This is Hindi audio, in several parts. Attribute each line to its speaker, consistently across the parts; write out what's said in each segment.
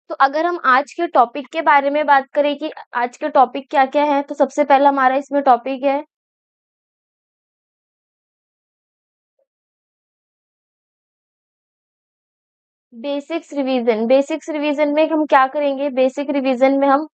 Speaker 1: तो अगर हम आज के टॉपिक के बारे में बात करें कि आज के टॉपिक क्या-क्या हैं, तो सबसे पहला हमारा इसमें टॉपिक है बेसिक्स रिवीजन। बेसिक्स रिवीजन में हम क्या करेंगे? बेसिक रिवीजन में हम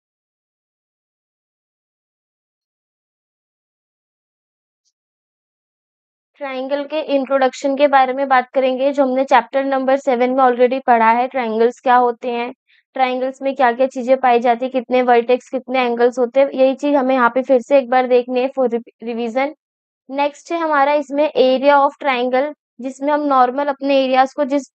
Speaker 1: ट्रायंगल के इंट्रोडक्शन के बारे में बात करेंगे, जो हमने चैप्टर नंबर 7 में ऑलरेडी पढ़ा है। ट्रायंगल्स क्या होते हैं, ट्रायंगल्स में क्या-क्या चीजें पाई जाती है, कितने वर्टेक्स, कितने एंगल्स होते हैं, यही चीज हमें यहाँ पे फिर से एक बार देखनी है फॉर रिवीजन। नेक्स्ट है हमारा इसमें एरिया ऑफ ट्रायंगल, जिसमें हम नॉर्मल अपने एरियाज को जिस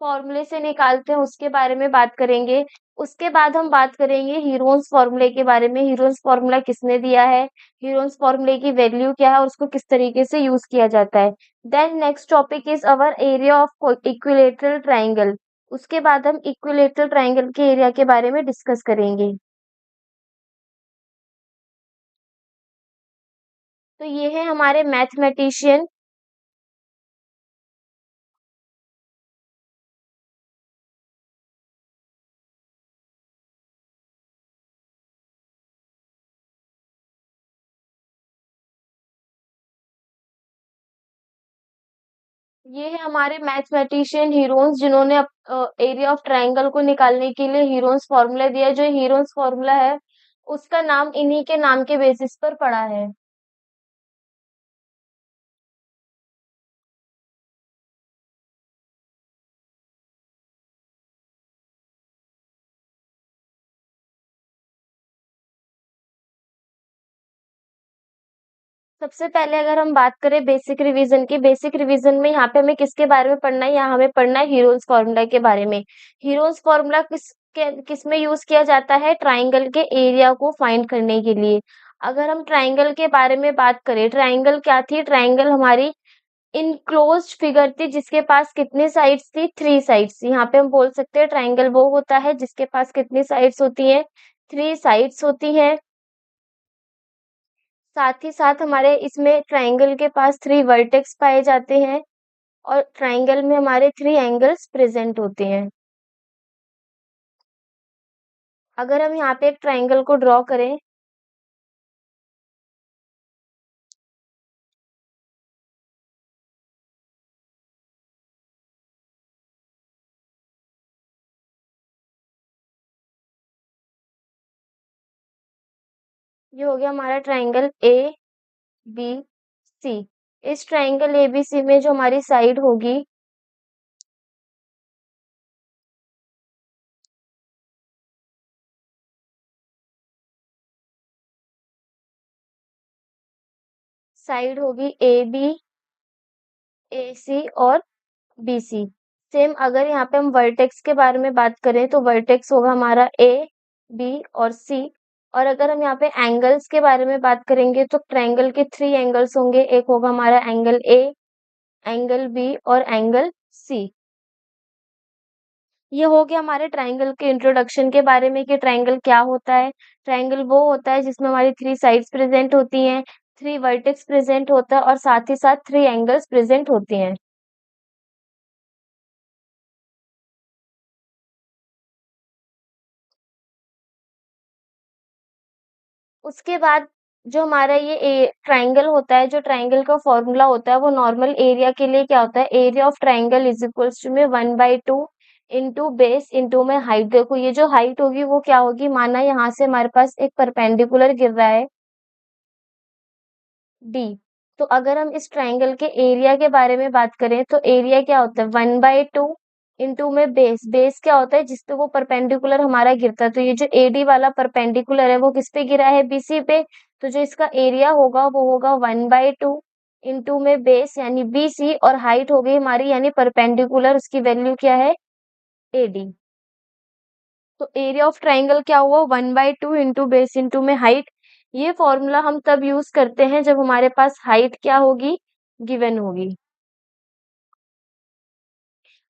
Speaker 1: फॉर्मूले से निकालते हैं उसके बारे में बात करेंगे। उसके बाद हम बात करेंगे हीरोन्स फॉर्मूले के बारे में। हीरोन्स फॉर्मूला किसने दिया है, हीरोन्स फॉर्मूले की वैल्यू क्या है और उसको किस तरीके से यूज किया जाता है। Then next topic is our area of equilateral triangle. उसके बाद हम इक्विलेटरल ट्राइंगल के एरिया के बारे में डिस्कस करेंगे। तो ये है हमारे मैथमेटिशियन। ये है हमारे मैथमेटिशियन हीरोन्स, जिन्होंने एरिया ऑफ ट्रायंगल को निकालने के लिए हीरोन्स फॉर्मूला दिया है। जो हीरोन्स फॉर्मूला है उसका नाम इन्हीं के नाम के बेसिस पर पड़ा है। सबसे पहले अगर हम बात करें बेसिक रिवीजन की, बेसिक रिवीजन में यहाँ पे हमें किसके बारे में पढ़ना है? यहाँ हमें पढ़ना है हीरोन्स फॉर्मूला के बारे में। हीरोन्स फॉर्मूला किस में यूज किया जाता है? ट्राइंगल के एरिया को फाइंड करने के लिए। अगर हम ट्राइंगल के बारे में बात करें, ट्राइंगल क्या थी? ट्राइंगल हमारी इनक्लोज्ड फिगर थी जिसके पास कितनी साइड्स थी? 3 साइड्स। यहाँ पे हम बोल सकते हैं ट्राइंगल वो होता है जिसके पास कितनी साइड्स होती हैं? 3 साइड्स होती हैं। साथ ही साथ हमारे इसमें ट्राइंगल के पास 3 वर्टेक्स पाए जाते हैं और ट्राइंगल में हमारे 3 एंगल्स प्रेजेंट होते हैं। अगर हम यहाँ पे एक ट्राइंगल को ड्रॉ करें, ये हो गया हमारा ट्राइंगल ए बी सी। इस ट्राइंगल ए बी सी में जो हमारी साइड होगी, साइड होगी ए बी, ए सी और बी सी। सेम अगर यहाँ पे हम वर्टेक्स के बारे में बात करें तो वर्टेक्स होगा हमारा ए बी और सी। और अगर हम यहाँ पे एंगल्स के बारे में बात करेंगे तो ट्रायंगल के 3 एंगल्स होंगे। एक होगा हमारा एंगल ए, एंगल बी और एंगल सी। ये हो गया हमारे ट्रायंगल के इंट्रोडक्शन के बारे में कि ट्रायंगल क्या होता है। ट्रायंगल वो होता है जिसमें हमारी 3 साइड्स प्रेजेंट होती हैं, 3 वर्टेक्स प्रेजेंट होता है और साथ ही साथ 3 एंगल्स प्रेजेंट होते हैं। उसके बाद जो हमारा ये ट्रायंगल होता है, जो ट्रायंगल का फॉर्मूला होता है वो नॉर्मल एरिया के लिए क्या होता है? Area of triangle is equals to में 1/2 इंटू बेस इंटू में हाइट। देखो ये जो हाइट होगी वो क्या होगी? माना यहाँ से हमारे पास एक परपेंडिकुलर गिर रहा है डी। तो अगर हम इस ट्रायंगल के एरिया के बारे में बात करें तो एरिया क्या होता है? 1/2 इंटू में बेस। बेस क्या होता है? जिस पे वो परपेंडिकुलर हमारा गिरता है। तो ये जो एडी वाला परपेंडिकुलर है वो किस पे गिरा है? बीसी पे। तो जो इसका एरिया होगा वो होगा 1/2 इंटू में बेस यानी बीसी और हाइट हो गई हमारी यानी परपेंडिकुलर, उसकी वैल्यू क्या है? एडी। तो एरिया ऑफ ट्राइंगल क्या हुआ? 1/2 इंटू बेस इंटू में हाइट। ये फॉर्मूला हम तब यूज करते हैं जब हमारे पास हाइट क्या होगी? गिवन होगी।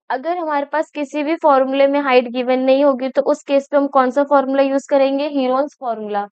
Speaker 1: अगर हमारे पास किसी भी फॉर्मूले में हाइट गिवन नहीं होगी तो उस केस पे हम कौन सा फॉर्मूला यूज करेंगे? Heron's formula.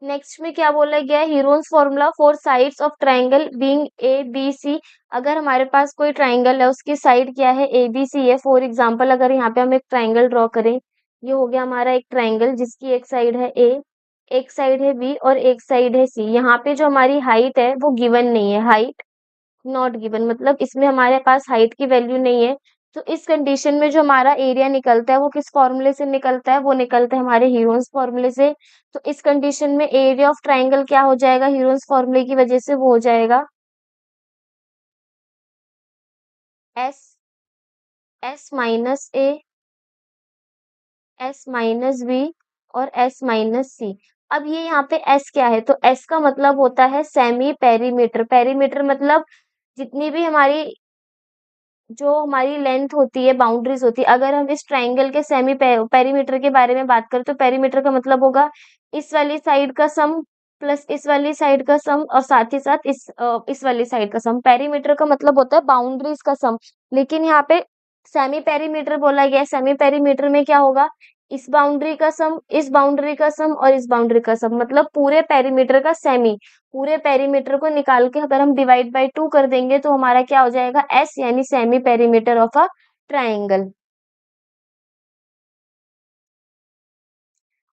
Speaker 1: नेक्स्ट में क्या बोला गया है, Heron's formula for sides of triangle being A B C. अगर हमारे पास कोई ट्राइंगल है उसकी साइड क्या है, ए बी सी है। फॉर एग्जांपल अगर यहाँ पे हम एक ट्राइंगल ड्रॉ करें, ये हो गया हमारा एक ट्राइंगल जिसकी एक साइड है ए, एक साइड है बी और एक साइड है सी। यहाँ पे जो हमारी हाइट है वो गिवन नहीं है, हाइट नॉट गिवन, मतलब इसमें हमारे पास हाइट की वैल्यू नहीं है। तो इस कंडीशन में जो हमारा एरिया निकलता है वो किस फॉर्मूले से निकलता है, वो निकलता है हमारे हीरोन्स फॉर्मूले से। तो इस कंडीशन में एरिया ऑफ ट्राइंगल क्या हो जाएगा, हीरोन्स फॉर्मूले की वजह से वो हो जाएगा S, S minus A, S minus B और एस माइनस सी। अब ये यहाँ पे एस क्या है, तो एस का मतलब होता है सेमी पेरीमीटर। पेरीमीटर मतलब जितनी भी हमारी जो हमारी लेंथ होती है, बाउंड्रीज होती है। अगर हम इस ट्राइंगल के सेमी पेरीमीटर के बारे में बात करें तो पेरीमीटर का मतलब होगा इस वाली साइड का सम प्लस इस वाली साइड का सम और साथ ही साथ इस वाली साइड का सम। पेरीमीटर का मतलब होता है बाउंड्रीज का सम। लेकिन यहाँ पे सेमी पेरीमीटर बोला गया है। सेमी पेरीमीटर में क्या होगा, इस बाउंड्री का सम, इस बाउंड्री का सम और इस बाउंड्री का सम, मतलब पूरे पेरीमीटर का सेमी। पूरे पेरीमीटर को निकाल के अगर हम डिवाइड बाय 2 कर देंगे तो हमारा क्या हो जाएगा, एस यानी semi perimeter of a triangle.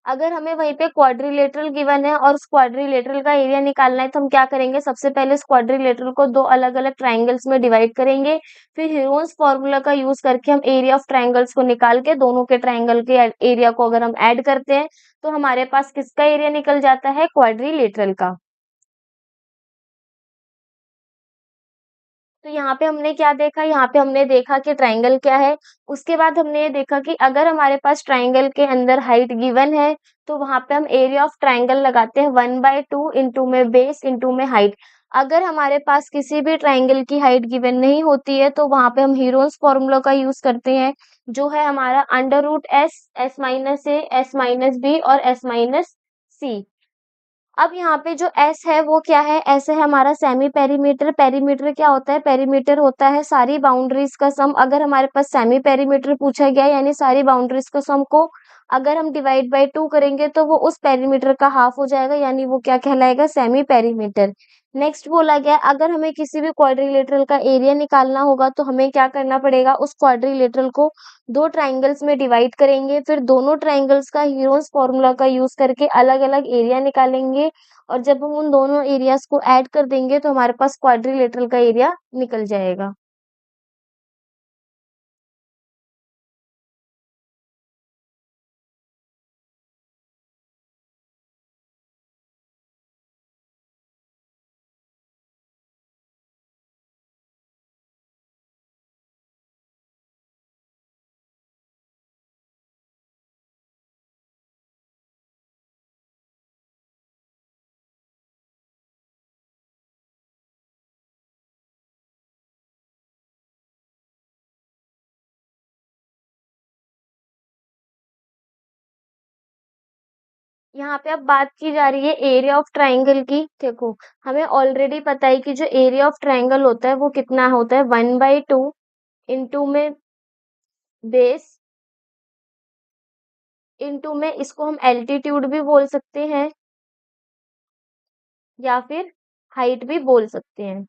Speaker 1: अगर हमें वहीं पे क्वाड्रिलेटरल गिवन है और उस क्वाड्रिलेटरल का एरिया निकालना है तो हम क्या करेंगे, सबसे पहले इस क्वाड्रिलेटरल को दो अलग अलग ट्राइंगल्स में डिवाइड करेंगे। फिर ह्यूरोन्स फॉर्मूला का यूज करके हम एरिया ऑफ ट्राइंगल्स को निकाल के दोनों के ट्राइंगल के एरिया को अगर हम ऐड करते हैं तो हमारे पास किसका एरिया निकल जाता है, क्वाड्रिलेटरल का। तो यहाँ पे हमने क्या देखा, यहाँ पे हमने देखा कि ट्राइंगल क्या है। उसके बाद हमने ये देखा कि अगर हमारे पास ट्राइंगल के अंदर हाइट गिवन है तो वहां पे हम एरिया ऑफ ट्राइंगल लगाते हैं 1/2 इंटू में बेस इंटू में हाइट। अगर हमारे पास किसी भी ट्राइंगल की हाइट गिवन नहीं होती है तो वहां पे हम हीरोन्स फॉर्मूला का यूज करते हैं, जो है हमारा under root S, S minus A, S minus B और एस माइनस सी। अब यहाँ पे जो S है वो क्या है, S है हमारा सेमी पेरीमीटर। पेरीमीटर क्या होता है, पेरीमीटर होता है सारी बाउंड्रीज का सम। अगर हमारे पास सेमी पेरीमीटर पूछा गया यानी सारी बाउंड्रीज का सम को अगर हम डिवाइड बाय 2 करेंगे तो वो उस पेरीमीटर का हाफ हो जाएगा, यानी वो क्या कहलाएगा, सेमी पेरीमीटर। नेक्स्ट बोला गया अगर हमें किसी भी क्वाड्रिलेटरल का एरिया निकालना होगा तो हमें क्या करना पड़ेगा, उस क्वाड्रिलेटरल को दो ट्राइंगल्स में डिवाइड करेंगे, फिर दोनों ट्राइंगल्स का हीरोन्स फॉर्मूला का यूज करके अलग अलग एरिया निकालेंगे और जब हम उन दोनों एरियाज को ऐड कर देंगे तो हमारे पास क्वाड्रिलेटरल का एरिया निकल जाएगा। यहाँ पे अब बात की जा रही है एरिया ऑफ ट्राइंगल की। देखो हमें ऑलरेडी पता है कि जो एरिया ऑफ ट्राइंगल होता है वो कितना होता है, 1/2 इंटू में बेस इंटू में इसको हम एल्टीट्यूड भी बोल सकते हैं या फिर हाइट भी बोल सकते हैं।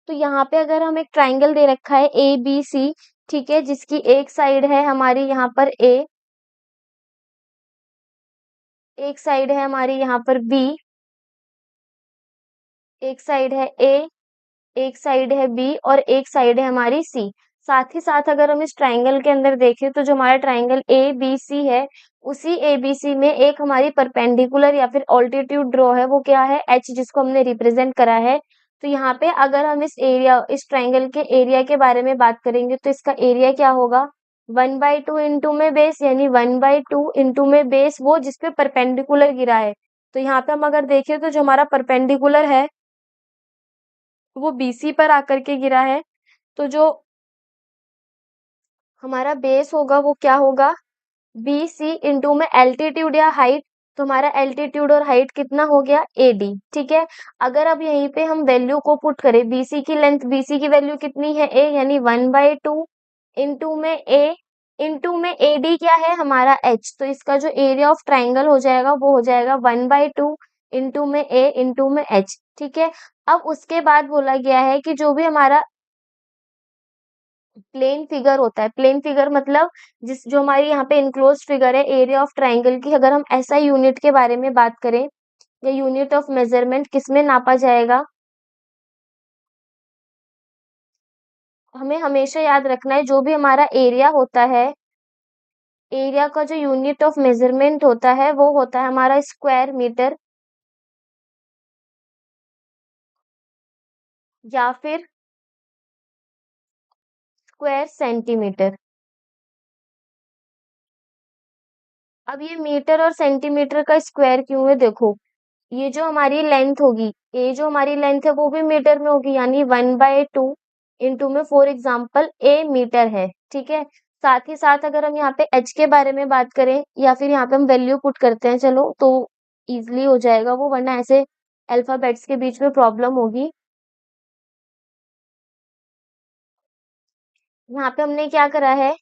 Speaker 1: तो यहाँ पे अगर हम एक ट्राइंगल दे रखा है ए बी सी, ठीक है, जिसकी एक साइड है हमारी यहाँ पर ए, एक साइड है हमारी यहाँ पर बी, एक साइड है ए, एक साइड है बी और एक साइड है हमारी सी। साथ ही साथ अगर हम इस ट्राइंगल के अंदर देखें तो जो हमारा ट्राइंगल ए बी सी है उसी ए बी सी में एक हमारी परपेंडिकुलर या फिर ऑल्टीट्यूड ड्रॉ है, वो क्या है, एच, जिसको हमने रिप्रेजेंट करा है। तो यहाँ पे अगर हम इस ट्राइंगल के एरिया के बारे में बात करेंगे तो इसका एरिया क्या होगा, 1/2 इंटू में बेस, यानी 1/2 इंटू में बेस वो जिसपे परपेंडिकुलर गिरा है। तो यहाँ पे हम अगर देखें तो जो हमारा परपेंडिकुलर है वो बीसी पर आकर के गिरा है। तो जो हमारा बेस होगा वो क्या होगा, बी सी इंटू में एल्टीट्यूड या हाइट। तो हमारा एल्टीट्यूड और हाइट कितना हो गया, एडी, ठीक है। अगर अब यहीं पे हम वैल्यू को पुट करें, बीसी की लेंथ, बीसी की वैल्यू कितनी है, ए, यानी 1/2 इंटू में ए इनटू में AD क्या है हमारा H, तो इसका जो एरिया ऑफ ट्राइंगल हो जाएगा वो हो जाएगा 1/2 इंटू में A इंटू में H। ठीक है, अब उसके बाद बोला गया है कि जो भी हमारा प्लेन फिगर होता है, प्लेन फिगर मतलब जिस जो हमारी यहाँ पे इनक्लोज्ड फिगर है एरिया ऑफ ट्राइंगल की, अगर हम ऐसा यूनिट के बारे में बात करें या यूनिट ऑफ मेजरमेंट किसमें नापा जाएगा, हमें हमेशा याद रखना है जो भी हमारा एरिया होता है, एरिया का जो यूनिट ऑफ मेजरमेंट होता है वो होता है हमारा स्क्वायर मीटर या फिर स्क्वायर सेंटीमीटर। अब ये मीटर और सेंटीमीटर का स्क्वायर क्यों है, देखो ये जो हमारी लेंथ होगी, ये जो हमारी लेंथ है वो भी मीटर में होगी, यानी 1/2 इंटू में फॉर एग्जाम्पल A मीटर है। ठीक है, साथ ही साथ अगर हम यहाँ पे H के बारे में बात करें या फिर यहाँ पे हम वैल्यू पुट करते हैं, चलो तो इजिली हो जाएगा वो, वरना ऐसे अल्फाबेट्स के बीच में प्रॉब्लम होगी। यहाँ पे हमने क्या करा है,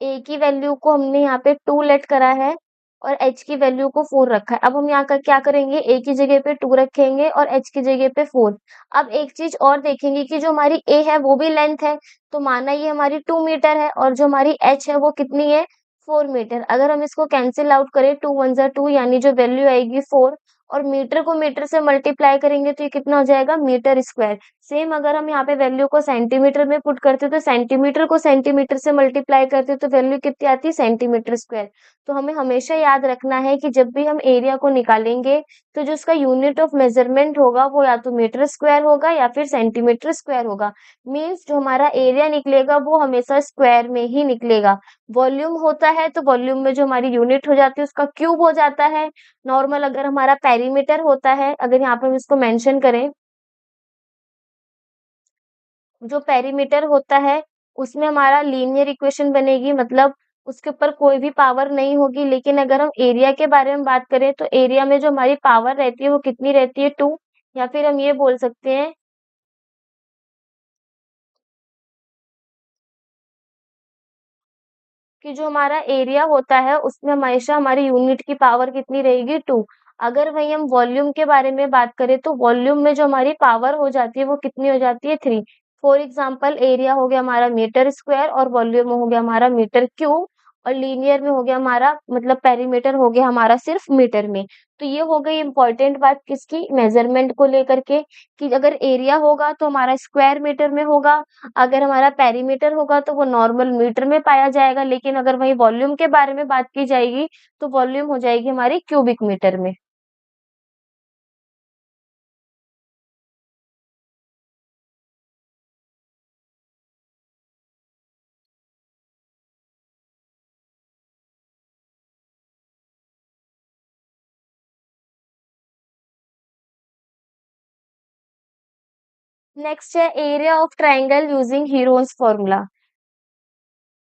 Speaker 1: ए की वैल्यू को हमने यहाँ पे 2 लेट करा है और एच की वैल्यू को 4 रखा है। अब हम यहाँ का क्या करेंगे, ए की जगह पे 2 रखेंगे और एच की जगह पे 4। अब एक चीज और देखेंगे कि जो हमारी ए है वो भी लेंथ है, तो माना ये हमारी 2 मीटर है और जो हमारी एच है वो कितनी है, 4 मीटर। अगर हम इसको कैंसिल आउट करें, 2 1 जा 2, यानी जो वैल्यू आएगी 4, और मीटर को मीटर से मल्टीप्लाई करेंगे तो ये कितना हो जाएगा, मीटर स्क्वायर। सेम अगर हम यहाँ पे वैल्यू को सेंटीमीटर में पुट करते तो सेंटीमीटर को सेंटीमीटर से मल्टीप्लाई करते तो वैल्यू कितनी आती, सेंटीमीटर स्क्वायर। तो हमें हमेशा याद रखना है कि जब भी हम एरिया को निकालेंगे तो जो उसका यूनिट ऑफ मेजरमेंट होगा वो या तो मीटर स्क्वायर होगा या फिर सेंटीमीटर स्क्वायर होगा। मीन्स जो हमारा एरिया निकलेगा वो हमेशा स्क्वायर में ही निकलेगा। वॉल्यूम होता है तो वॉल्यूम में जो हमारी यूनिट हो जाती है उसका क्यूब हो जाता है। नॉर्मल अगर हमारा पेरीमीटर होता है, अगर यहाँ पे हम इसको मेंशन करें, जो पेरीमीटर होता है उसमें हमारा लीनियर इक्वेशन बनेगी, मतलब उसके ऊपर कोई भी पावर नहीं होगी। लेकिन अगर हम एरिया के बारे में बात करें तो एरिया में जो हमारी पावर रहती है वो कितनी रहती है, 2। या फिर हम ये बोल सकते हैं कि जो हमारा एरिया होता है उसमें हमेशा हमारी यूनिट की पावर कितनी रहेगी, 2। अगर वही हम वॉल्यूम के बारे में बात करें तो वॉल्यूम में जो हमारी पावर हो जाती है वो कितनी हो जाती है, 3। फॉर एग्जाम्पल एरिया हो गया हमारा मीटर स्क्वायर और वॉल्यूम हो गया हमारा मीटर क्यूब, और लीनियर में हो गया हमारा, मतलब पेरीमीटर हो गया हमारा सिर्फ मीटर में। तो ये हो गई इंपॉर्टेंट बात किसकी, मेजरमेंट को लेकर के, कि अगर एरिया होगा तो हमारा स्क्वायर मीटर में होगा, अगर हमारा पेरीमीटर होगा तो वो नॉर्मल मीटर में पाया जाएगा, लेकिन अगर वही वॉल्यूम के बारे में बात की जाएगी तो वॉल्यूम हो जाएगी हमारी क्यूबिक मीटर में। नेक्स्ट है area of triangle using Heron's formula.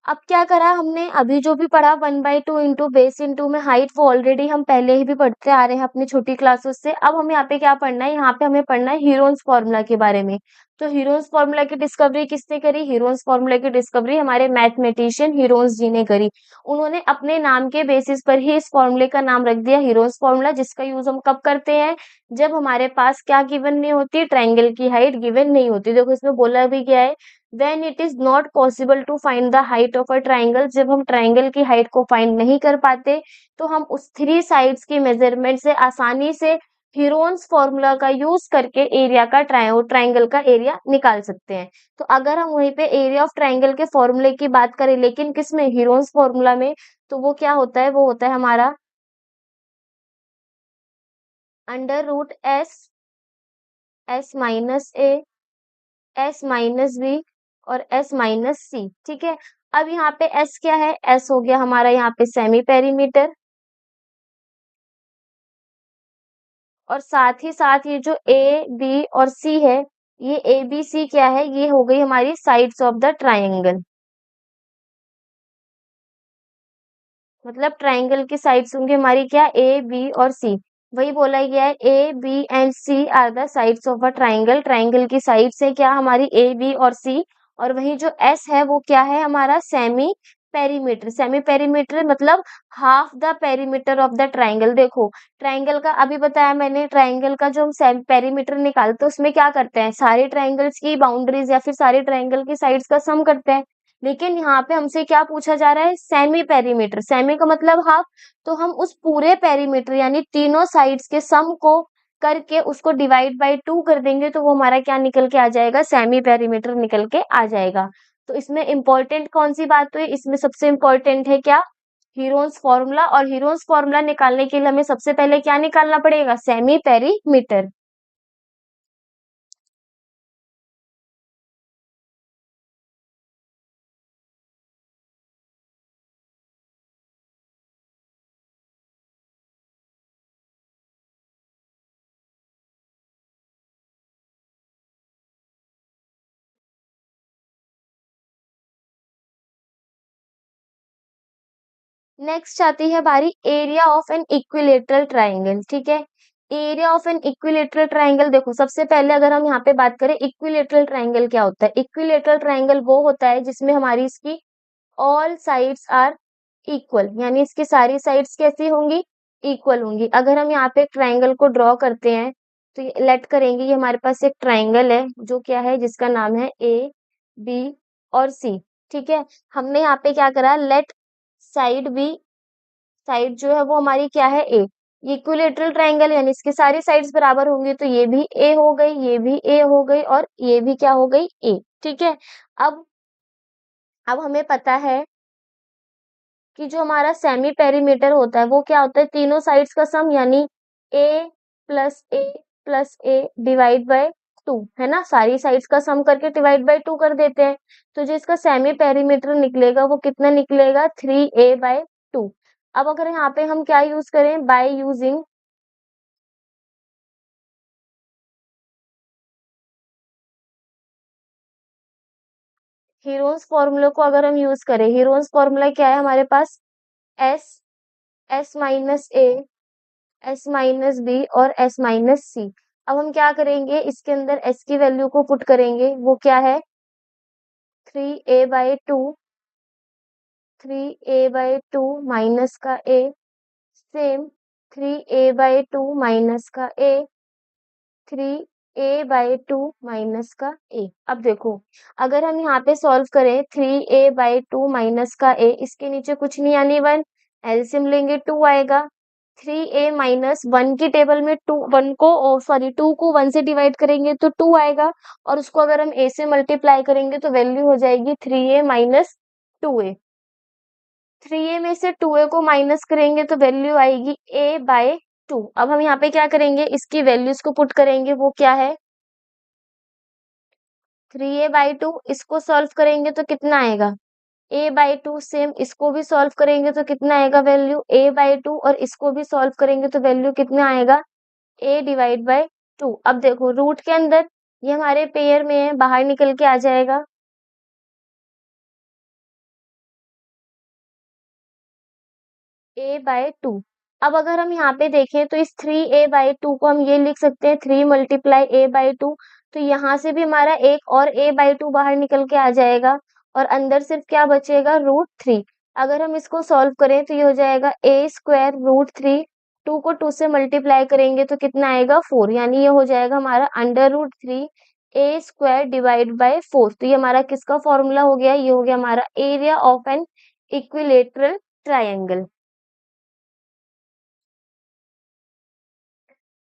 Speaker 1: अब क्या करा हमने, अभी जो भी पढ़ा 1/2 इंटू बेस इंटू में हाइट, वो ऑलरेडी हम पहले ही भी पढ़ते आ रहे हैं अपनी छोटी क्लासों से। अब हम यहाँ पे क्या पढ़ना है, यहाँ पे हमें पढ़ना है हीरोन्स फॉर्मूला के बारे में। तो हीरोन्स फॉर्मूला की डिस्कवरी किसने करी, हीरोन्स फॉर्मूला की डिस्कवरी हमारे मैथमेटिशियन हीरोन्स जी ने करी। उन्होंने अपने नाम के बेसिस पर ही इस फॉर्मूले का नाम रख दिया हीरोन्स फॉर्मूला, जिसका यूज हम कब करते हैं, जब हमारे पास क्या गिवन नहीं होती, ट्राइंगल की हाइट गिवन नहीं होती। देखो इसमें बोला भी गया है, when it is not possible to find the height of a triangle, जब हम ट्राइंगल की हाइट को फाइंड नहीं कर पाते तो हम उस 3 साइड्स की मेजरमेंट से आसानी से हीरोन्स फॉर्मूला का यूज करके एरिया का ट्राइंगल का एरिया निकाल सकते हैं। तो अगर हम वहीं पे एरिया ऑफ ट्राइंगल के फॉर्मूले की बात करें, लेकिन किसमें, हीरोन्स फॉर्मूला में, तो वो क्या होता है, वो होता है हमारा under root S - A, S - B और S - C। ठीक है, अब यहाँ पे S क्या है, S हो गया हमारा यहाँ पे सेमी पेरीमीटर, और साथ ही साथ ये जो A B और C है, ये ABC क्या है, ये हो गई हमारी साइड्स ऑफ द ट्राइंगल। मतलब ट्राइंगल की साइड्स होंगी हमारी क्या, A B और C। वही बोला गया है A B and C are the sides of a triangle. Triangle की साइड्स है क्या हमारी A B और C, और वहीं जो एस है वो क्या है हमारा सेमी पेरीमीटर। सेमी पेरीमीटर मतलब half the perimeter of the triangle. देखो ट्राइंगल का अभी बताया मैंने, ट्राइंगल का जो हम सेमी पेरीमीटर निकालते हैं उसमें क्या करते हैं, सारे ट्राइंगल्स की बाउंड्रीज या फिर सारे ट्राइंगल की साइड्स का सम करते हैं। लेकिन यहाँ पे हमसे क्या पूछा जा रहा है, सेमी पेरीमीटर। सेमी का मतलब हाफ, तो हम उस पूरे पेरीमीटर यानी तीनों साइड्स के सम को करके उसको डिवाइड बाय 2 कर देंगे तो वो हमारा क्या निकल के आ जाएगा, सेमी पेरीमीटर निकल के आ जाएगा। तो इसमें इंपॉर्टेंट कौन सी बात हुई, इसमें सबसे इंपॉर्टेंट है क्या, हीरोन्स फॉर्मूला। और हीरोन्स फॉर्मूला निकालने के लिए हमें सबसे पहले क्या निकालना पड़ेगा, सेमी पेरीमीटर। नेक्स्ट आती है बारी area of an equilateral triangle. ठीक है, area of an equilateral triangle. देखो सबसे पहले अगर हम यहाँ पे बात करें इक्विलेटरल ट्राइंगल क्या होता है, इक्विलेटरल ट्राइंगल वो होता है जिसमें हमारी इसकी ऑल साइड्स आर इक्वल, यानी इसकी सारी साइड्स कैसी होंगी, इक्वल होंगी। अगर हम यहाँ पे एक ट्राइंगल को ड्रॉ करते हैं तो लेट करेंगे, ये हमारे पास एक ट्राइंगल है जो क्या है, जिसका नाम है ए बी और सी। ठीक है, हमने यहाँ पे क्या करा, लेट साइड बी, साइड जो है वो हमारी क्या है, ए। इक्विलेटरल ट्राइंगल यानी इसकी सारी साइड्स बराबर होंगी, तो ये भी ए हो गई, ये भी ए हो गई और ये भी क्या हो गई, ए। ठीक है, अब अब हमें पता है कि जो हमारा सेमी पेरीमीटर होता है वो क्या होता है, तीनों साइड्स का सम, यानी ए ए प्लस ए डिवाइड बाय 2, है ना, सारी साइड्स का सम करके डिवाइड बाय 2 कर देते हैं। तो जो इसका सेमी पेरीमीटर निकलेगा वो कितना निकलेगा, 3a/2। अब अगर यहाँ पे हम क्या यूज करें, बाय यूजिंग हीरोन्स फॉर्मूला को, अगर हम यूज करें, हीरोन्स फॉर्मूला क्या है हमारे पास, S S minus A, S minus B और एस माइनस सी। अब हम क्या करेंगे, इसके अंदर एस की वैल्यू को पुट करेंगे, वो क्या है 3a/2, 3a/2 माइनस का ए, सेम 3a/2 माइनस का ए, 3a/2 माइनस का ए। अब देखो अगर हम यहाँ पे सॉल्व करें 3a/2 माइनस का ए, इसके नीचे कुछ नहीं यानी 1, एलसीएम लेंगे 2 आएगा। 3a माइनस 1 की टेबल में 2, 1 को सॉरी 2 को 1 से डिवाइड करेंगे तो 2 आएगा, और उसको अगर हम a से मल्टीप्लाई करेंगे तो वैल्यू हो जाएगी 3a माइनस 2a। 3a में से 2a को माइनस करेंगे तो वैल्यू आएगी a/2। अब हम यहाँ पे क्या करेंगे, इसकी वैल्यूज को पुट करेंगे, वो क्या है 3a/2। इसको सॉल्व करेंगे तो कितना आएगा, a/2। सेम इसको भी सॉल्व करेंगे तो कितना आएगा वैल्यू a/2, और इसको भी सॉल्व करेंगे तो वैल्यू कितना आएगा a/2। अब देखो रूट के अंदर ये हमारे पेयर में है, बाहर निकल के आ जाएगा a/2। अब अगर हम यहाँ पे देखें तो इस 3a/2 को हम ये लिख सकते हैं 3 मल्टीप्लाई a/2। तो यहाँ से भी हमारा एक और a/2 बाहर निकल के आ जाएगा, और अंदर सिर्फ क्या बचेगा, √3। अगर हम इसको सॉल्व करें तो ये हो जाएगा a² √3। 2 को 2 से मल्टीप्लाई करेंगे तो कितना आएगा 4, यानी ये हो जाएगा हमारा √3 a² डिवाइड बाय 4। तो ये हमारा किसका फॉर्मूला हो गया, ये हो गया हमारा area of an equilateral triangle.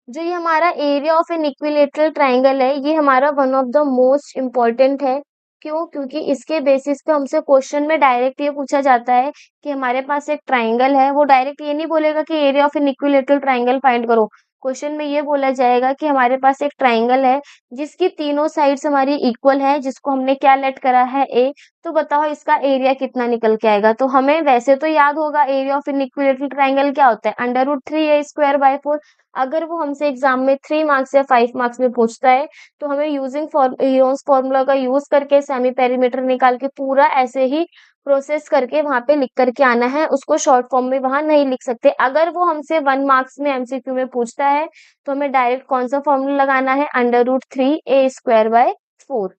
Speaker 1: जो ये हमारा area of an equilateral triangle है, ये हमारा one of the most important है। क्यों, क्योंकि इसके बेसिस पे हमसे क्वेश्चन में डायरेक्ट ये पूछा जाता है कि हमारे पास एक ट्राइंगल है, वो डायरेक्ट ये नहीं बोलेगा कि area of an equilateral triangle find करो। क्वेश्चन में ये बोला जाएगा कि हमारे पास एक ट्राइंगल है जिसकी तीनों साइड्स हमारी इक्वल है, जिसको हमने क्या लेट करा है ए। तो बताओ इसका एरिया कितना निकल के आएगा। तो हमें वैसे तो याद होगा area of an equilateral triangle क्या होता है, √3a² बाय 4। अगर वो हमसे एग्जाम में 3 मार्क्स या 5 मार्क्स में पूछता है तो हमें यूजिंग हीरोन्स फॉर्मूला का यूज करके सेमी पेरीमीटर निकाल के पूरा ऐसे ही प्रोसेस करके वहां पे लिख करके आना है, उसको शॉर्ट फॉर्म में वहां नहीं लिख सकते। अगर वो हमसे 1 मार्क्स में एमसीक्यू में पूछता है तो हमें डायरेक्ट कौन सा फॉर्मूला लगाना है, √3a² बाय 4।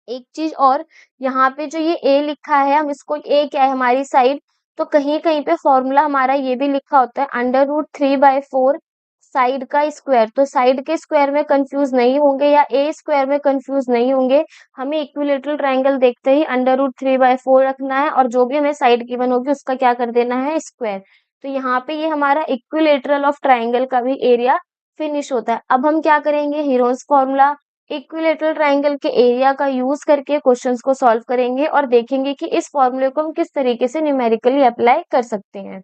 Speaker 1: एक चीज और, यहाँ पे जो ये ए लिखा है, हम इसको ए क्या है हमारी साइड, तो कहीं कहीं पे फॉर्मूला हमारा ये भी लिखा होता है √3/4 साइड का स्क्वायर। तो साइड के स्क्वायर में कंफ्यूज नहीं होंगे या ए स्क्वायर में कंफ्यूज नहीं होंगे। हमें इक्विलेटरल ट्रायंगल देखते ही √3/4 रखना है और जो भी हमें साइड गिवन होगी उसका क्या कर देना है, स्क्वायर। तो यहाँ पे ये हमारा इक्विलेटरल ऑफ ट्रायंगल का भी एरिया फिनिश होता है। अब हम क्या करेंगे, हीरोज फॉर्मूला इक्विलेटरल ट्रायंगल के एरिया का यूज करके क्वेश्चंस को सॉल्व करेंगे और देखेंगे कि इस फॉर्मूले को हम किस तरीके से न्यूमेरिकली अप्लाई कर सकते हैं।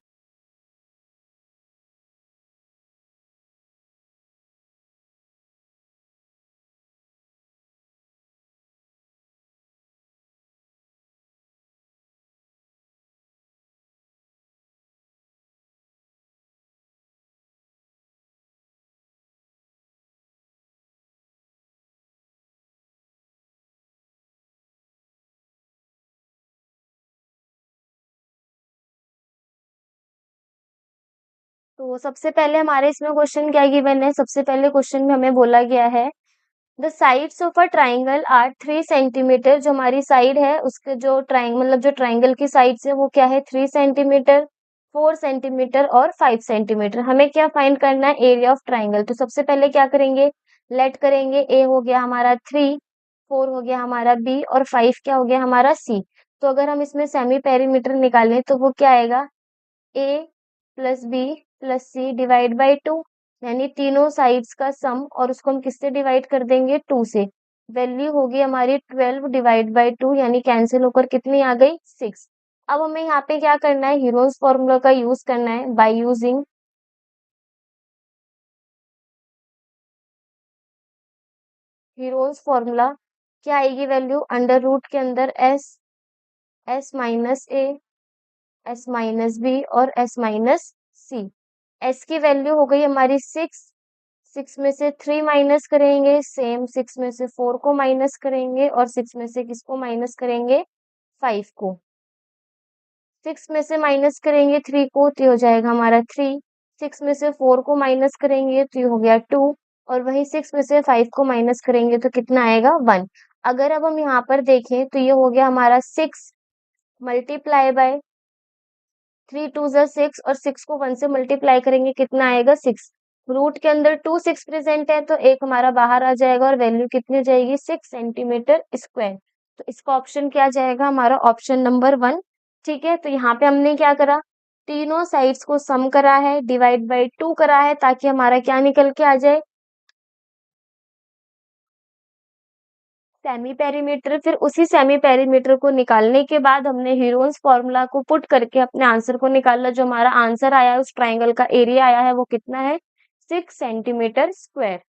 Speaker 1: तो सबसे पहले हमारे इसमें क्वेश्चन क्या गिवन है, सबसे पहले क्वेश्चन में हमें बोला गया है the sides of a triangle are 3 centimetre. जो हमारी साइड है उसके जो ट्राइंगल मतलब जो ट्राइंगल की साइड्स है वो क्या है, 3 सेंटीमीटर, 4 सेंटीमीटर और 5 सेंटीमीटर। हमें क्या फाइंड करना है, एरिया ऑफ ट्राइंगल। तो सबसे पहले क्या करेंगे, लेट करेंगे, ए हो गया हमारा 3, 4 हो गया हमारा बी और 5 क्या हो गया हमारा सी। तो अगर हम इसमें सेमी पेरीमीटर निकालें तो वो क्या आएगा, A plus B plus C divide by 2, यानी तीनों साइड्स का सम, और उसको हम किससे डिवाइड कर देंगे, 2 से। वैल्यू होगी हमारी 12 डिवाइड बाई 2, यानी कैंसिल होकर कितनी आ गई, 6। अब हमें यहाँ पे क्या करना है, हीरोज फॉर्मूला का यूज करना है। बाय यूजिंग हीरोज फॉर्मूला क्या आएगी वैल्यू, अंडर रूट के अंदर S, S minus A, S minus B और एस माइनस सी। एस की वैल्यू हो गई हमारी 6, 6 में से 3 माइनस करेंगे, सेम 6 में से 4 को माइनस करेंगे और 6 में से किसको माइनस करेंगे, 5 को। 6 में से माइनस करेंगे 3 को तो ये हो जाएगा हमारा 3, 6 में से 4 को माइनस करेंगे तो ये हो गया 2, और वही 6 में से 5 को माइनस करेंगे तो कितना आएगा, 1। अगर अब हम यहाँ पर देखें तो ये हो गया हमारा 6 मल्टीप्लाई बाय 3 2 ज़ा 6, और 6 को 1 से मल्टीप्लाई करेंगे कितना आएगा, 6। रूट के अंदर 2 6 प्रेजेंट है तो एक हमारा बाहर आ जाएगा और वैल्यू कितनी हो जाएगी, 6 सेंटीमीटर स्क्वायर। तो इसका ऑप्शन क्या जाएगा हमारा, ऑप्शन नंबर 1। ठीक है, तो यहाँ पे हमने क्या करा, तीनों साइड्स को सम करा है, डिवाइड बाई 2 करा है, ताकि हमारा क्या निकल के आ जाए, सेमी पेरीमीटर। फिर उसी सेमी पेरीमीटर को निकालने के बाद हमने हीरोन्स फॉर्मूला को पुट करके अपने आंसर को निकाला। जो हमारा आंसर आया है, उस ट्राइंगल का एरिया आया है वो कितना है, 6 centimetre square.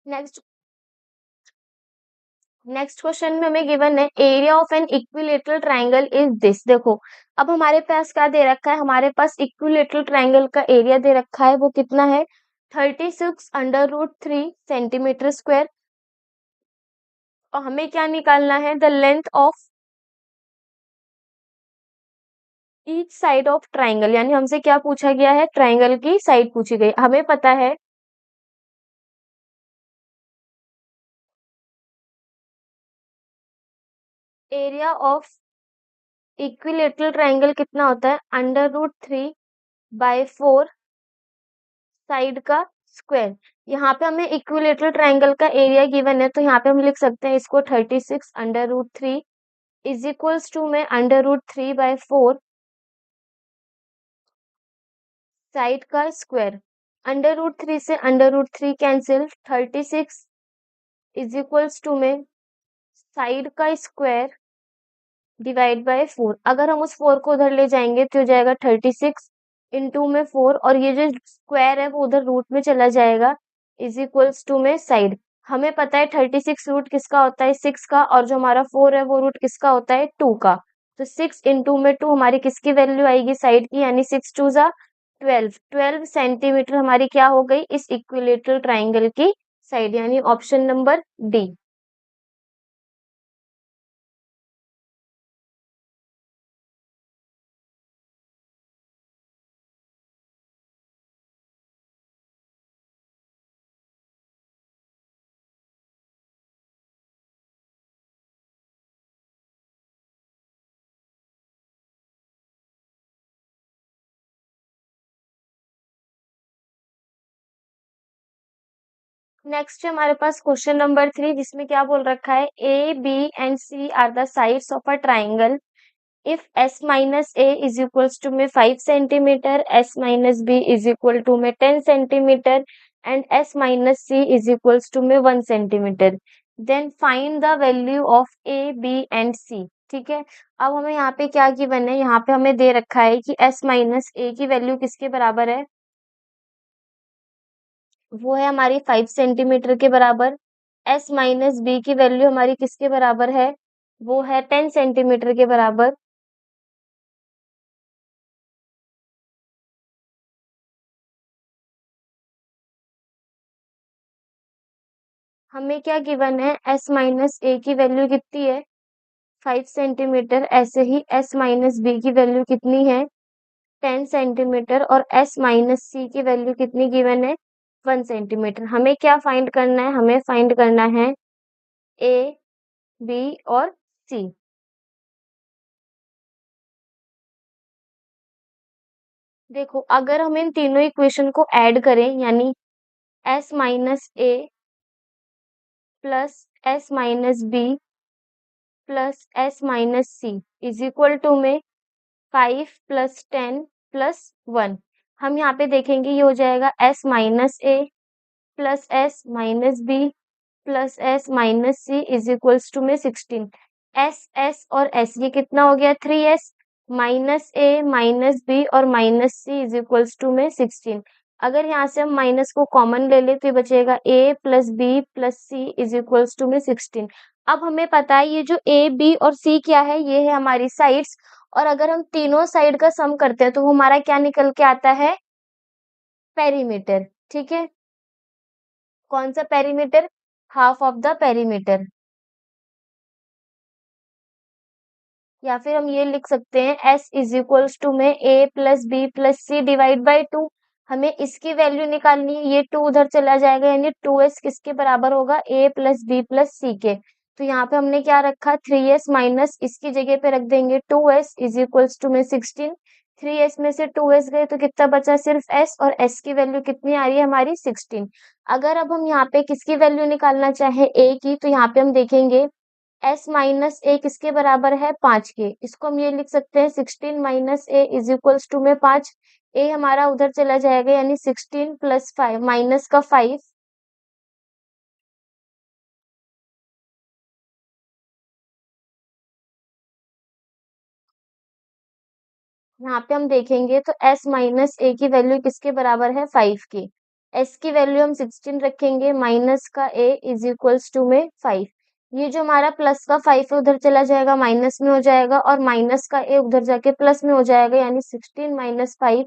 Speaker 1: Next next question में हमें गिवन है area of an equilateral triangle is this. देखो, अब हमारे पास क्या दे रखा है, हमारे पास इक्विलेटरल ट्राइंगल का एरिया दे रखा है, वो कितना है, 36 √3 सेंटीमीटर स्क्वायर। और हमें क्या निकालना है, the length of each side of triangle, यानी हमसे क्या पूछा गया है, ट्राइंगल की साइड पूछी गई। हमें पता है एरिया ऑफ इक्विलेटरल ट्राइंगल कितना होता है, √3/4 साइड का स्क्वायर। यहाँ पे हमें इक्विलेटरल ट्राइंगल का एरिया गिवन है तो यहाँ पे हम लिख सकते हैं इसको 36 √3 इज इक्वल्स टू में √3/4 साइड का स्क्वायर। √3 से √3 कैंसिल, 36 इज इक्वल्स टू में साइड का स्क्वायर डिवाइड बाय 4। अगर हम उस 4 को उधर ले जाएंगे तो हो जाएगा 36 इंटू में 4, और ये जो स्क्वायर है वो उधर रूट में चला जाएगा, इज इक्वल्स टू में साइड। हमें पता है 36 रूट किसका होता है, 6 का, और जो हमारा 4 है वो रूट किसका होता है, 2 का। तो 6 इंटू में 2 हमारी किसकी वैल्यू आएगी, साइड की, यानी 6 2 ज़ा 12, 12 सेंटीमीटर हमारी क्या हो गई, इस इक्विलेटरल ट्राइंगल की साइड, यानी ऑप्शन नंबर डी। नेक्स्ट हमारे पास क्वेश्चन नंबर 3, जिसमें क्या बोल रखा है, A B and C are the sides of a triangle if s minus A is equals to में 5 centimetres, s minus B is equal to में 10 centimetres and s minus C is equals to में 1 centimetre, then find the value of A B and C. ठीक है, अब हमें यहाँ पे क्या गिवन है, यहाँ पे हमें दे रखा है कि s माइनस ए की वैल्यू किसके बराबर है, वो है हमारी 5 सेंटीमीटर के बराबर। s माइनस बी की वैल्यू हमारी किसके बराबर है, वो है 10 सेंटीमीटर के बराबर। हमें क्या गिवन है, s माइनस ए की वैल्यू कितनी है, 5 सेंटीमीटर। ऐसे ही s माइनस बी की वैल्यू कितनी है, 10 सेंटीमीटर। और s माइनस सी की वैल्यू कितनी गिवन है, 1 सेंटीमीटर। हमें क्या फाइंड करना है, हमें फाइंड करना है ए बी और सी। देखो, अगर हम इन तीनों इक्वेशन को ऐड करें, यानी s minus A plus s minus B plus s minus C is equal to में 5 प्लस 10 प्लस 1। हम यहाँ पे देखेंगे, ये हो जाएगा s minus A plus s minus B plus s minus C is equals to में 16। s और s, ये कितना हो गया, 3s minus A minus B और minus C is equals to में 16। अगर यहाँ से हम माइनस को कॉमन ले ले तो ये बचेगा a plus B plus C is equals to में 16। अब हमें पता है ये जो a b और c क्या है, ये है हमारी साइड्स। और अगर हम तीनों साइड का सम करते हैं तो वो हमारा क्या निकल के आता है, पेरीमीटर। ठीक है, कौन सा perimeter, half of the perimeter. या फिर हम ये लिख सकते हैं, s इज इक्वल्स टू में a plus B plus C divide by 2। हमें इसकी वैल्यू निकालनी है, ये 2 उधर चला जाएगा, यानी 2s किसके बराबर होगा, a प्लस बी प्लस सी के। तो यहाँ पे हमने क्या रखा, 3s माइनस इसकी जगह पे रख देंगे 2s इज इक्वल्स टू में 16। 3s में से 2s गए तो कितना बचा, सिर्फ s, और s की वैल्यू कितनी आ रही है हमारी, 16। अगर अब हम यहाँ पे किसकी वैल्यू निकालना चाहे a की, तो यहाँ पे हम देखेंगे s माइनस ए किसके बराबर है, 5 के। इसको हम ये लिख सकते हैं, 16 minus A is equals to में 5। ए हमारा उधर चला जाएगा, यानी 16 प्लस 5 माइनस का 5। यहाँ पे हम देखेंगे तो s माइनस ए की वैल्यू किसके बराबर है, 5 के। s की वैल्यू हम 16 रखेंगे, माइनस का a इज इक्वल्स टू में 5। ये जो हमारा प्लस का 5 है उधर चला जाएगा, माइनस में हो जाएगा, और माइनस का a उधर जाके प्लस में हो जाएगा, यानी 16 माइनस 5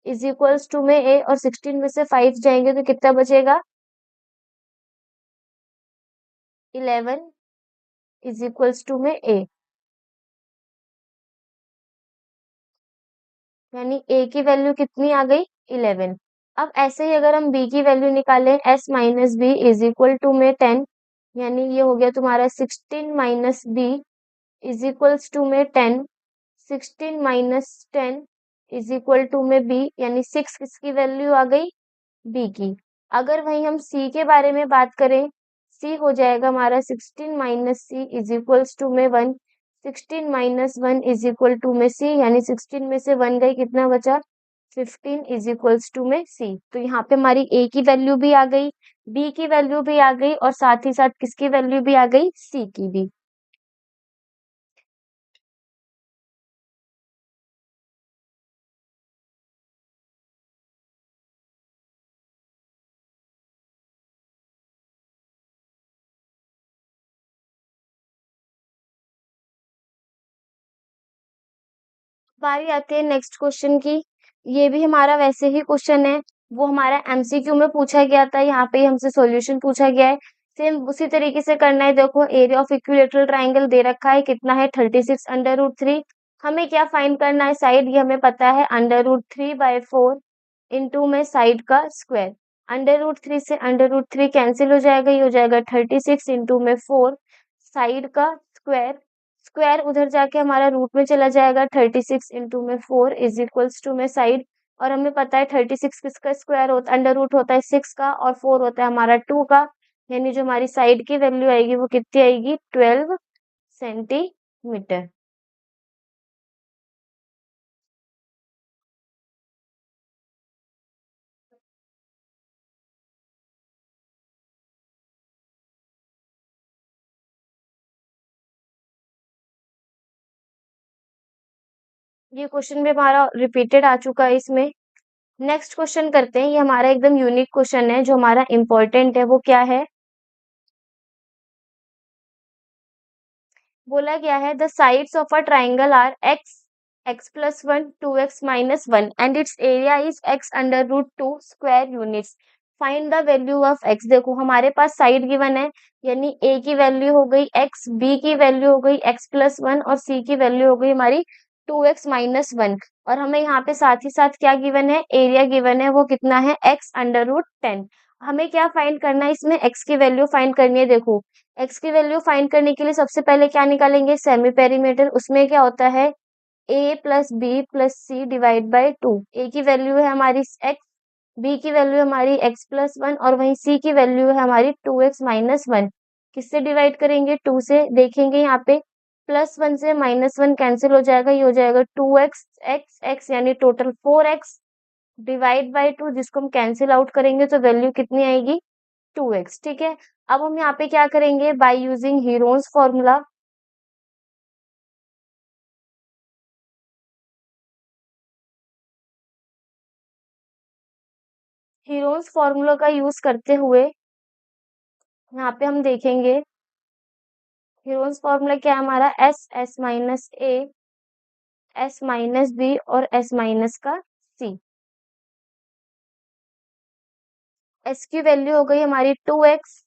Speaker 1: इज इक्वल्स टू में a। और 16 में से 5 जाएंगे तो कितना बचेगा, 11 इज इक्वल्स टू में a, यानी a की वैल्यू कितनी आ गई, 11। अब ऐसे ही अगर हम b की वैल्यू निकालें, s minus B is equal to में 10, यानी ये हो गया तुम्हारा 16 minus B is equals to में 10। 16 माइनस 10 इज इक्वल टू में b, यानी 6 किसकी वैल्यू आ गई, b की। अगर वहीं हम c के बारे में बात करें, c हो जाएगा हमारा 16 minus C is equals to में 1। 16 माइनस 1 इज इक्वल टू में c, यानी 16 में से 1 गई, कितना बचा, 15 इज इक्वल्स टू में c। तो यहाँ पे हमारी a की वैल्यू भी आ गई, b की वैल्यू भी आ गई, और साथ ही साथ किसकी वैल्यू भी आ गई, c की भी। बारी आती है नेक्स्ट क्वेश्चन की। ये भी हमारा वैसे ही क्वेश्चन है, वो हमारा एमसीक्यू में पूछा गया था, यहाँ पे हमसे सॉल्यूशन पूछा गया है। सेम उसी तरीके से करना है। देखो एरिया ऑफ इक्विलेटरल ट्राइंगल दे रखा है, कितना है 36 अंडर रूट 3। हमें क्या फाइंड करना है, साइड, ये हमें पता है अंडर रूट 3/4 इंटू में साइड का स्क्वायर। अंडर रूट 3 से अंडर रूट 3 कैंसिल हो जाएगा, ये हो जाएगा 36 इंटू में 4 साइड का स्क्वायर। स्क्वायर उधर जाके हमारा रूट में चला जाएगा, 36 इंटू में 4 इज इक्वल्स टू में साइड। और हमें पता है 36 किसका स्क्वायर होता है, अंडर रूट होता है 6 का, और 4 होता है हमारा 2 का। यानी जो हमारी साइड की वैल्यू आएगी वो कितनी आएगी, 12 सेंटीमीटर। ये क्वेश्चन भी हमारा रिपीटेड आ चुका है इसमें। नेक्स्ट क्वेश्चन करते हैं, ये हमारा एकदम यूनिक क्वेश्चन है जो हमारा इंपॉर्टेंट है। वो क्या है, बोला गया है the sides of a triangle are x+1 2x-1 and its area is x√2 square units. Find the value of x। देखो हमारे पास साइड गिवन है, यानी a की वैल्यू हो गई x, b की वैल्यू हो गई x+1 और c की वैल्यू हो गई हमारी 2x-1। और हमें यहाँ पे साथ ही साथ क्या गिवन है, एरिया गिवन है, वो कितना है x√10। हमें क्या फाइंड करना है, इसमें x की वैल्यू फाइंड करनी है। देखो x की वैल्यू फाइंड करने के लिए सबसे पहले क्या निकालेंगे, सेमी पेरीमीटर। उसमें क्या होता है, a plus B plus C divide by 2। A की वैल्यू है हमारी x, बी की वैल्यू है हमारी x+1 और वहीं c की वैल्यू है हमारी 2x-1। किससे डिवाइड करेंगे, 2 से। देखेंगे यहाँ पे +1 से -1 कैंसिल हो जाएगा, ये हो जाएगा 2x x x यानी टोटल 4x डिवाइड बाई 2, जिसको हम कैंसिल आउट करेंगे तो वैल्यू कितनी आएगी, 2x। ठीक है, अब हम यहाँ पे क्या करेंगे, by using Heron's formula. Heron's formula का यूज करते हुए यहाँ पे हम देखेंगे हीरोन्स फॉर्मूला क्या है हमारा, S S minus A S minus B और एस माइनस का सी। एस की वैल्यू हो गई हमारी 2x,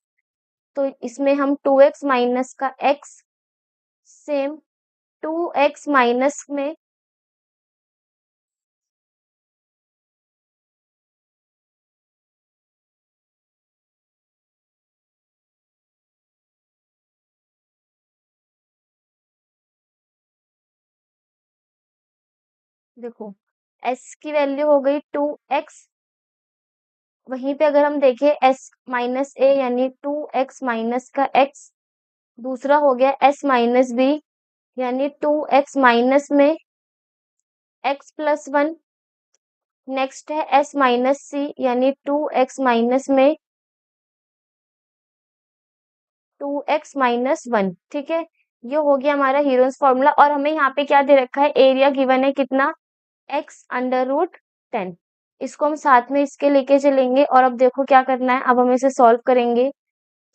Speaker 1: तो इसमें हम 2x माइनस का x, सेम 2x माइनस में देखो s की वैल्यू हो गई 2x, वहीं पे अगर हम देखें s माइनस ए यानी 2x माइनस का x, दूसरा हो गया s माइनस बी यानी 2x माइनस में x+1। नेक्स्ट है s माइनस सी यानी 2x माइनस में 2x-1। ठीक है, ये हो गया हमारा हीरोन्स फॉर्मूला। और हमें यहाँ पे क्या दे रखा है, एरिया गिवन है कितना, x√10। इसको हम साथ में इसके लेके चलेंगे और अब देखो क्या करना है, अब हम इसे सॉल्व करेंगे।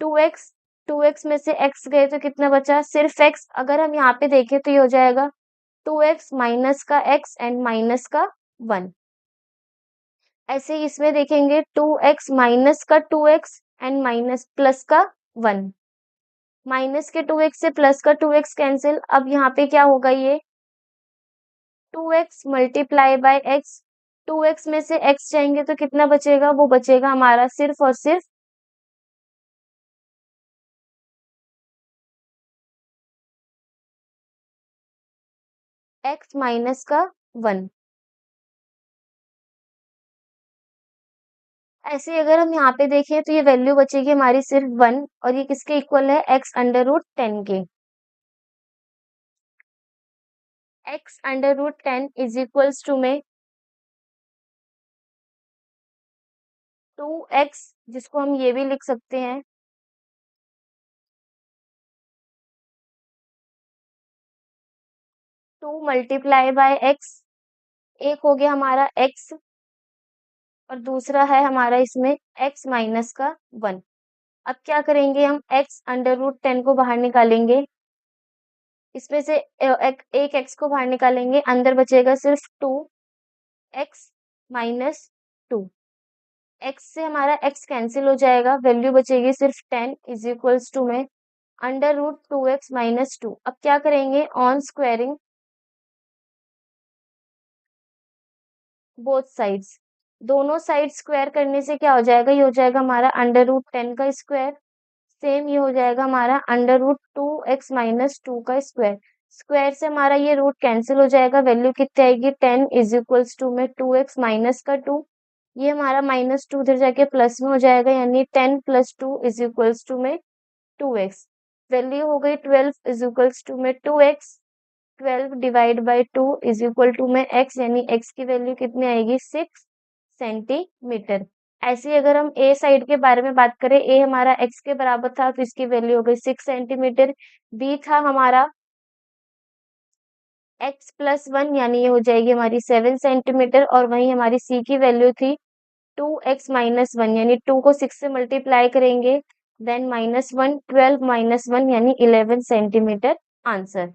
Speaker 1: 2x 2x में से x गए तो कितना बचा, सिर्फ x। अगर हम यहाँ पे देखें तो ये हो जाएगा 2x माइनस का x एंड माइनस का 1। ऐसे ही इसमें देखेंगे 2x माइनस का 2x एंड माइनस प्लस का 1। माइनस के 2x से प्लस का 2x कैंसिल। अब यहाँ पे क्या होगा, ये 2x multiply by x। 2x में से x जाएंगे तो कितना बचेगा, वो बचेगा हमारा सिर्फ और सिर्फ x माइनस का 1। ऐसे अगर हम यहाँ पे देखें तो ये वैल्यू बचेगी हमारी सिर्फ 1, और ये किसके इक्वल है, x√10 के। x√10 इज इक्वल्स टू में 2x, जिसको हम ये भी लिख सकते हैं 2 मल्टीप्लाई बाय x। एक हो गया हमारा x और दूसरा है हमारा इसमें x माइनस का 1। अब क्या करेंगे, हम x√10 को बाहर निकालेंगे, इसमें से एक x को बाहर निकालेंगे, अंदर बचेगा सिर्फ 2x माइनस 2। x से हमारा x कैंसिल हो जाएगा, वैल्यू बचेगी सिर्फ 10 इज इक्वल्स टू में अंडर रूट 2x माइनस 2। अब क्या करेंगे, ऑन स्क्वायरिंग बोथ साइड्स, दोनों साइड स्क्वायर करने से क्या हो जाएगा, ये हो जाएगा हमारा अंडर रूट 10 का स्क्वायर, सेम ये हो जाएगा हमारा अंडर रूट 2x माइनस 2 का स्क्वायर। स्क्वायर से हमारा ये रूट कैंसिल हो जाएगा, वैल्यू कितनी आएगी 10 इज इक्वल्स टू में 2x माइनस का 2, ये हमारा माइनस 2 उधर जाके प्लस में हो जाएगा, यानी 10 प्लस 2 इज इक्वल्स टू में 2x। वैल्यू हो गई 12 इज इक्वल्स टू में 2x। 12 divide by 2 is equal to में x, यानी x की वैल्यू कितनी आएगी 6 सेंटीमीटर। ऐसे ही अगर हम ए साइड के बारे में बात करें, ए हमारा x के बराबर था तो इसकी वैल्यू हो गई 6 सेंटीमीटर। बी था हमारा x प्लस 1, यानी ये हो जाएगी हमारी 7 सेंटीमीटर, और वहीं हमारी सी की वैल्यू थी 2x माइनस 1, यानी 2 को 6 से मल्टीप्लाई करेंगे, देन माइनस 1, 12 माइनस 1 यानी 11 सेंटीमीटर आंसर।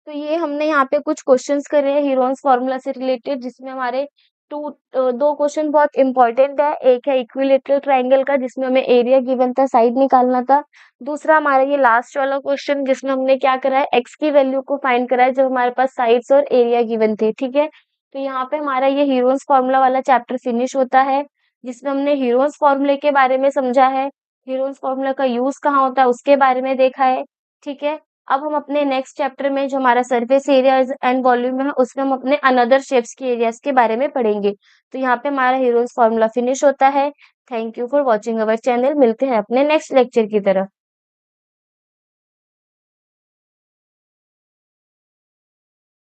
Speaker 1: तो ये हमने यहाँ पे कुछ क्वेश्चंस करे हैं हीरोन्स फार्मूला से रिलेटेड, जिसमें हमारे दो क्वेश्चन बहुत इंपॉर्टेंट है। एक है इक्विलेटरल ट्रायंगल का, जिसमें हमें एरिया गिवन था, साइड निकालना था। दूसरा हमारा ये लास्ट वाला क्वेश्चन, जिसमें हमने क्या करा है, एक्स की वैल्यू को फाइंड करा है जब हमारे पास साइड्स और एरिया गिवन थे। ठीक है, तो यहाँ पे हमारा ये हीरोन्स फार्मूला वाला चैप्टर फिनिश होता है, जिसमें हमने हीरोन्स फार्मूले के बारे में समझा है, हीरोन्स फार्मूला का यूज कहाँ होता है उसके बारे में देखा है। ठीक है, अब हम अपने नेक्स्ट चैप्टर में जो हमारा सरफेस एरिया एंड वॉल्यूम है, उसमें हम अपने अनदर शेप्स के एरियाज के बारे में पढ़ेंगे। तो यहाँ पे हमारा हीरोज फॉर्मूला फिनिश होता है। Thank you for watching our channel. मिलते हैं अपने नेक्स्ट लेक्चर की तरफ।